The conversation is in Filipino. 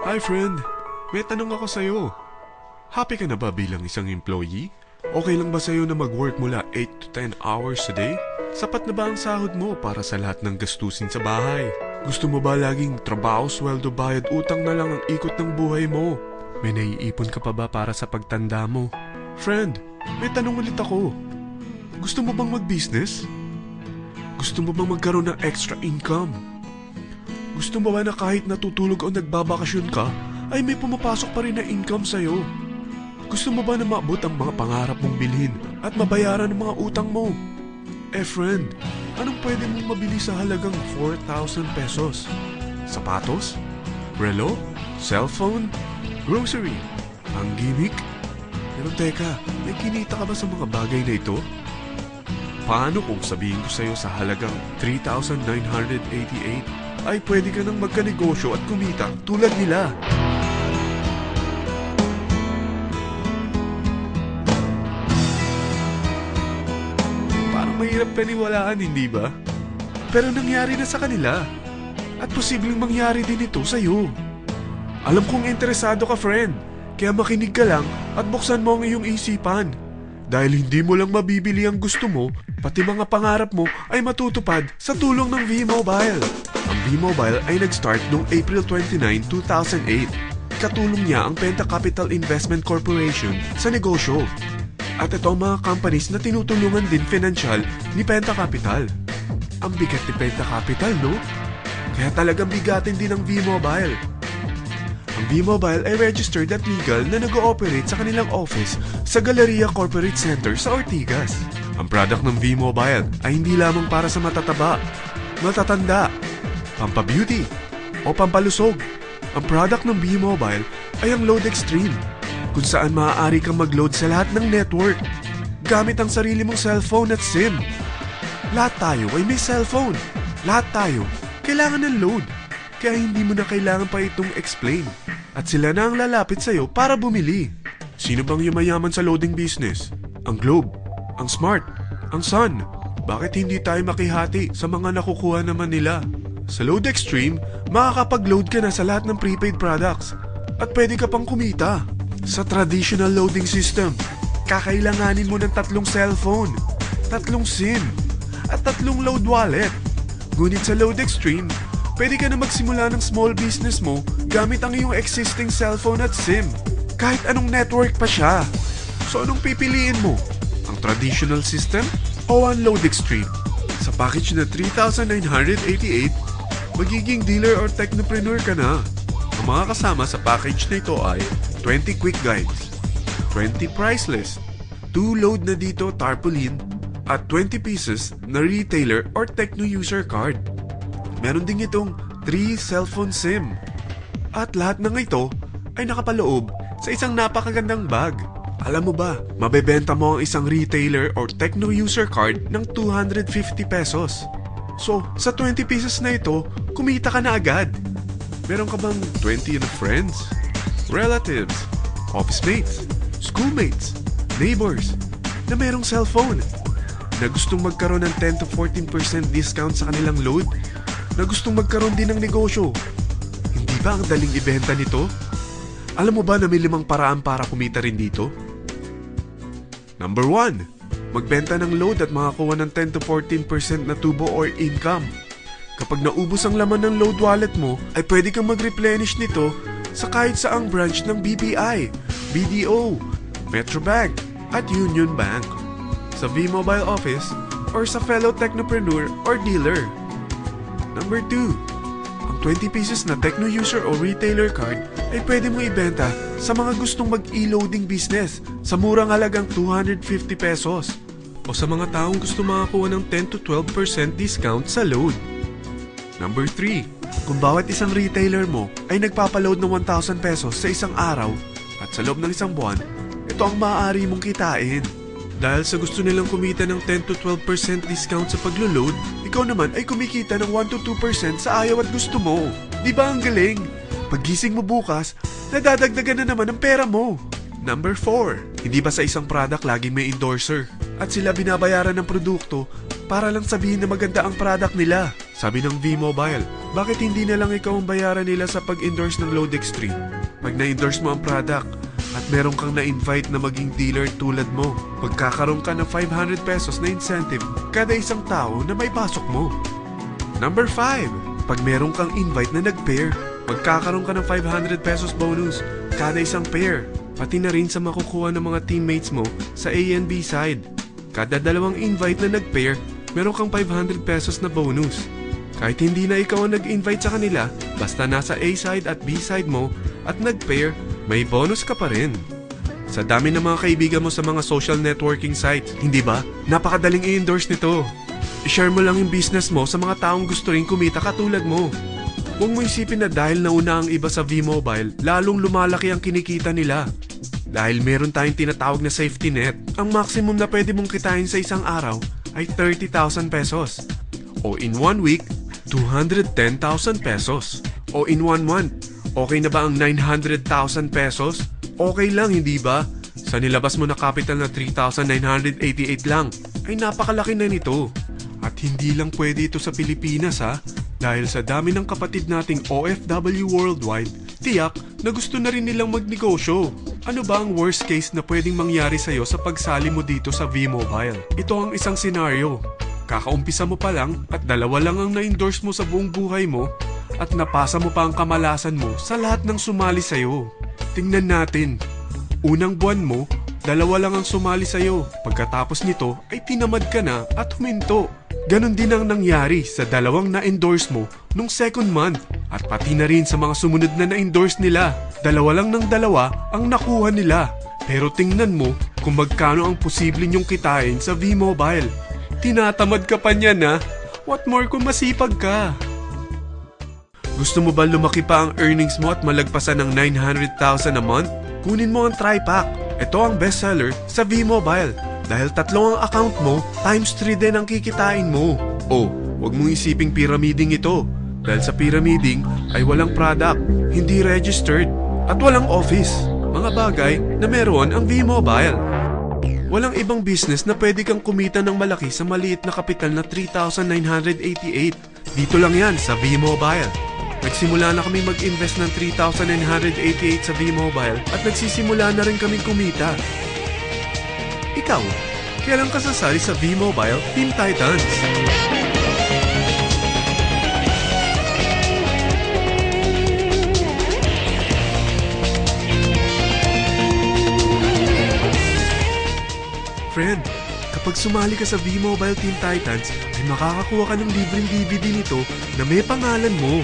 Hi friend, may tanong ako sa'yo. Happy ka na ba bilang isang employee? Okay lang ba sa'yo na mag-work mula 8 to 10 hours a day? Sapat na ba ang sahod mo para sa lahat ng gastusin sa bahay? Gusto mo ba laging trabaho, sweldo, bayad, utang na lang ang ikot ng buhay mo? May naiipon ka pa ba para sa pagtanda mo? Friend, may tanong ulit ako. Gusto mo bang mag-business? Gusto mo bang magkaroon ng extra income? Gusto mo ba na kahit natutulog o nagbabakasyon ka, ay may pumapasok pa rin na income sa'yo? Gusto mo ba na maabot ang mga pangarap mong bilhin at mabayaran ang mga utang mo? Friend, anong pwede mong mabili sa halagang 4,000 pesos? Sapatos? Relo? Cellphone? Grocery? Ang gimmick? Pero teka, may kinita ka ba sa mga bagay na ito? Paano kung sabihin ko sa'yo sa halagang 3,988 ay pwede ka nang magkanegosyo at kumita tulad nila? Parang mahirap paniwalaan, hindi ba? Pero nangyari na sa kanila. At posibleng mangyari din ito sa'yo. Alam kong interesado ka, friend. Kaya makinig ka lang at buksan mo ang iyong isipan. Dahil hindi mo lang mabibili ang gusto mo, pati mga pangarap mo ay matutupad sa tulong ng V-Mobile. Ang V-Mobile ay nag-start noong April 29, 2008. Katulong niya ang Penta Capital Investment Corporation sa negosyo. At ito ang mga companies na tinutulungan din financial ni Penta Capital. Ang bigat ni Penta Capital, no? Kaya talagang bigatin din ang V-Mobile. Ang V-Mobile ay registered at legal na nag-ooperate sa kanilang office sa Galleria Corporate Center sa Ortigas. Ang product ng V-Mobile ay hindi lamang para sa matataba, matatanda, pampabeauty, o pampalusog. Ang product ng V-Mobile ay ang Load Extreme, kung saan maaari kang mag-load sa lahat ng network gamit ang sarili mong cellphone at SIM. Lahat tayo ay may cellphone. Lahat tayo kailangan ng load. Kaya hindi mo na kailangan pa itong explain. At sila na ang lalapit sa'yo para bumili. Sino bang yumayaman sa loading business? Ang Globe, ang Smart, ang Sun. Bakit hindi tayo makihati sa mga nakukuha naman nila? Sa Load Extreme, makakapag-load ka na sa lahat ng prepaid products. At pwede ka pang kumita. Sa traditional loading system, kakailanganin mo ng 3 cellphone, 3 SIM, at 3 load wallet. Ngunit sa Load Extreme, pwede ka na magsimula ng small business mo gamit ang iyong existing cellphone at SIM. Kahit anong network pa siya. So anong pipiliin mo? Ang traditional system o ang Load Extreme? Sa package na 3,988, magiging dealer or technopreneur ka na. Ang mga kasama sa package na ito ay 20 quick guides, 20 price list, 2 load na dito tarpaulin, at 20 pieces na retailer or techno user card. Meron din itong 3 cellphone SIM. At lahat ng ito ay nakapaloob sa isang napakagandang bag. Alam mo ba, mabebenta mo ang isang retailer or techno user card ng 250 pesos. So, sa 20 pieces na ito, kumita ka na agad. Meron ka bang 20 na friends, relatives, office mates, schoolmates, neighbors na merong cellphone? Na gustong magkaroon ng 10 to 14% discount sa kanilang load? Na gustong magkaroon din ng negosyo? Hindi ba ang daling ibenta nito? Alam mo ba na may 5 paraan para kumita rin dito? Number 1. Magbenta ng load at makakuha ng 10 to 14% na tubo or income. Kapag naubos ang laman ng load wallet mo, ay pwede kang mag-replenish nito sa kahit saang branch ng BPI, BDO, Metrobank, at Union Bank. Sa V-Mobile office or sa fellow technopreneur or dealer. Number 2. Ang 20 pieces na techno user o retailer card ay pwede mo ibenta sa mga gustong mag-e-loading business sa murang halagang 250 pesos o sa mga taong gusto makakuha ng 10 to 12% discount sa load. Number 3. Kung bawat isang retailer mo ay nagpapaload ng 1,000 pesos sa isang araw at sa loob ng isang buwan, ito ang maaari mong kitain. Dahil sa gusto nilang kumita ng 10 to 12% discount sa paglo-load, ikaw naman ay kumikita ng 1 to 2% sa ayaw at gusto mo. Di ba ang galing? Paggising mo bukas, nadadagdagan na naman ang pera mo. Number 4. Hindi ba sa isang product laging may endorser? At sila binabayaran ng produkto para lang sabihin na maganda ang product nila. Sabi ng V-Mobile, Bakit hindi na lang ikaw ang bayaran nila sa pag-endorse ng Lode Extreme? Pag na-endorse mo ang product at meron kang na-invite na maging dealer tulad mo, magkakaroon ka ng 500 pesos na incentive kada isang tao na may pasok mo. Number 5. Pag meron kang invite na nag-pair, magkakaroon ka ng 500 pesos bonus kada isang pair, pati na rin sa makukuha ng mga teammates mo sa A and B side. Kada dalawang invite na nag-pair, meron kang 500 pesos na bonus. Kahit hindi na ikaw ang nag-invite sa kanila, basta nasa A side at B side mo at nag-pair, may bonus ka pa rin. Sa dami ng mga kaibigan mo sa mga social networking sites, hindi ba? Napakadaling i-endorse nito. I-share mo lang yung business mo sa mga taong gusto rin kumita katulad mo. Huwag mo isipin na dahil nauna ang iba sa V-Mobile, lalong lumalaki ang kinikita nila. Dahil meron tayong tinatawag na safety net, ang maximum na pwede mong kitain sa isang araw ay 30,000 pesos. O in 1 week, 210,000 pesos. O in 1 month, okay na ba ang 900,000 pesos? Okay lang, hindi ba? Sa nilabas mo na capital na 3,988 lang, ay napakalaki na nito. At hindi lang pwede ito sa Pilipinas ha, dahil sa dami ng kapatid nating OFW worldwide, tiyak na gusto na rin nilang magnegosyo. Ano ba ang worst case na pwedeng mangyari sa'yo sa pagsali mo dito sa V-Mobile? Ito ang isang senaryo. Kakaumpisa mo pa lang at 2 lang ang na-endorse mo sa buong buhay mo at napasa mo pa ang kamalasan mo sa lahat ng sumali sa'yo. Tingnan natin. Unang buwan mo, 2 lang ang sumali sa'yo. Pagkatapos nito ay tinamad ka na at huminto. Ganon din ang nangyari sa 2 na-endorse mo nung second month at pati na rin sa mga sumunod na na-endorse nila. 2 lang ng 2 ang nakuha nila. Pero tingnan mo kung magkano ang posible nyong kitain sa V-Mobile. Tinatamad ka pa niyan ha? What more kung masipag ka? Gusto mo ba lumaki pa ang earnings mo at malagpasan ng 900,000 a month? Kunin mo ang TriPack. Ito ang bestseller sa V-Mobile. Dahil 3 ang account mo, times 3 din ang kikitain mo. Oh, wag mong isiping pyramiding ito. Dahil sa pyramiding ay walang product, hindi registered, at walang office. Mga bagay na meron ang V-Mobile. Walang ibang business na pwede kang kumita ng malaki sa maliit na kapital na 3,988. Dito lang yan sa V-Mobile. Nagsimula na kami mag-invest ng 3,988 sa V-Mobile at nagsisimula na rin kaming kumita. Ikaw, kailan ka sasali sa V-Mobile Team Titans? Friend, kapag sumali ka sa V-Mobile Team Titans, ay makakakuha ka ng libreng DVD nito na may pangalan mo.